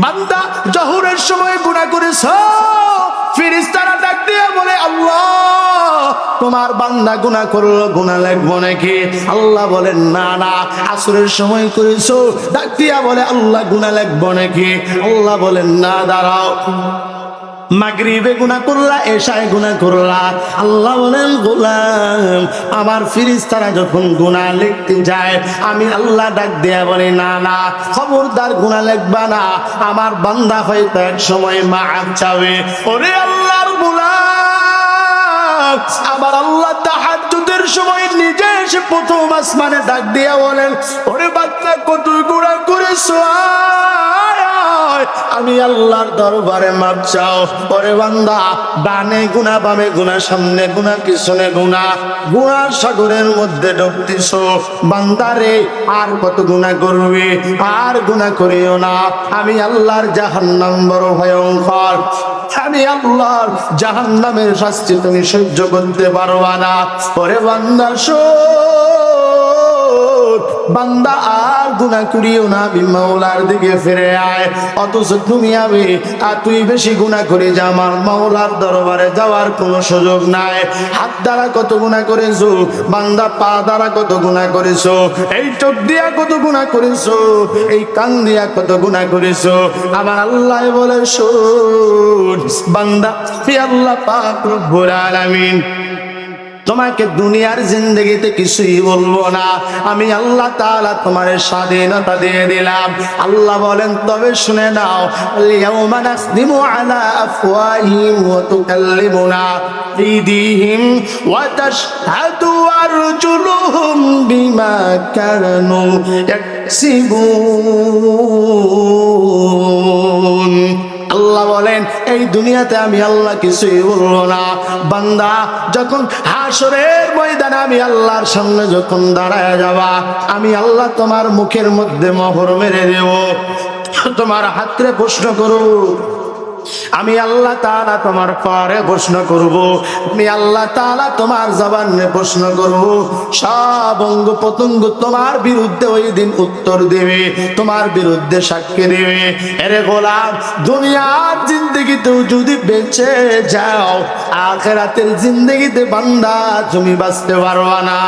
বান্দা জোহরের সময় গুনাহ করেছো, ফেরেশতারা ডাক দিয়ে বলে আল্লাহ তোমার বান্দা গুনাহ করলো, গুনাহ লাগবে নাকি? আল্লাহ বলেন না না। আসরের সময় করেছো, ডাক দিয়া বলে আল্লাহ গুনাহ লাগবে নাকি? আল্লাহ বলেন না, দাঁড়াও। মাগরিবে গুনাহ করলা, এশায় গুনাহ করলা, আল্লাহ বলেন গোলাম আমার ফেরেশতারা যখন গুনাহ লিখতে যায় আমি আল্লাহ ডাক দেয়া বলে না না, খবরদার গুনাহ লিখবা না, আমার বান্দা হয়তো এক সময় মাআফ চাবে। ওরে আল্লাহর গোলাম, আবার আল্লাহ তাহাজ্জুদের সময় নিজে এসে প্রথম আসমানে ডাক দিয়া বলেন ওরে বান্দা কত গুনাহ করেছো, আমি আল্লাহর দরবারে মাপ চাও। ওরে বান্দা ডানে গুনাহ, বামে গুনাহ, সামনে গুনাহ, পিছনে গুনাহ, গুনার সাগরের মধ্যে ডুবতেছো। বান্দারে আর কত গুনাহ করবে? আর গুনাহ করিও না, আমি আল্লাহর জাহান্নাম বড় ভয়ঙ্কর, আমি আল্লাহর জাহান্নামের শাস্তি তুমি সহ্য করতে পারবা না। ওরে বান্দা বান্দা আর গুনাহ করিও না, আমি মাওলার দিকে ফিরে আয়। অথচ তুমি তুই বেশি গুনাহ করে যা, আমার মাওলার দরবারে যাওয়ার কোনো সুযোগ নাই। হাত দ্বারা কত গুনাহ করেছো বান্দা, পা দ্বারা কত গুনাহ করেছো, এই চোখ দিয়া কত গুনাহ করেছো, এই কান দিয়া কত গুনাহ করেছো। আমার আল্লাহ বলে শোন বান্দা, হে আল্লাহ পাক রব্বুল আলামিন তোমাকে দুনিয়ার জিন্দেগিতে কিছুই বলবো না, আমি আল্লাহ তাআলা তোমার স্বাধীনতা দিয়ে দিলাম। আল্লাহ বলেন তবে শুনে নাও, ইয়াউমা নাখদিমু আলা আফওয়াহিহিম ওয়া তুকাল্লিমুনা আইদিহিম ওয়া তাশহাদু আরজুলুহুম বিমা কানু ইয়াকসিবুন। আল্লাহ বলেন এই দুনিয়াতে আমি আল্লাহ কিছুই বলবো না। বান্দা যখন হাসরের ময়দানে আমি আল্লাহর সামনে যখন দাঁড়ায় যাবা, আমি আল্লাহ তোমার মুখের মধ্যে মোহর মেরে দেব। তোমার হাতে প্রশ্ন করো, আমি আল্লাহ তাআলা তোমার পারে প্রশ্ন করব, আমি আল্লাহ তাআলা তোমার জবানে প্রশ্ন করব। সব অঙ্গ প্রত্যঙ্গ তোমার বিরুদ্ধে ওই দিন উত্তর দেবে, তোমার বিরুদ্ধে সাক্ষী দেবে। আরে গোলাম, দুনিয়ার জিন্দেগিতেও যদি বেঁচে যাও, আখিরাতের জিন্দেগিতে বান্দা তুমি বাঁচতে পারবা না।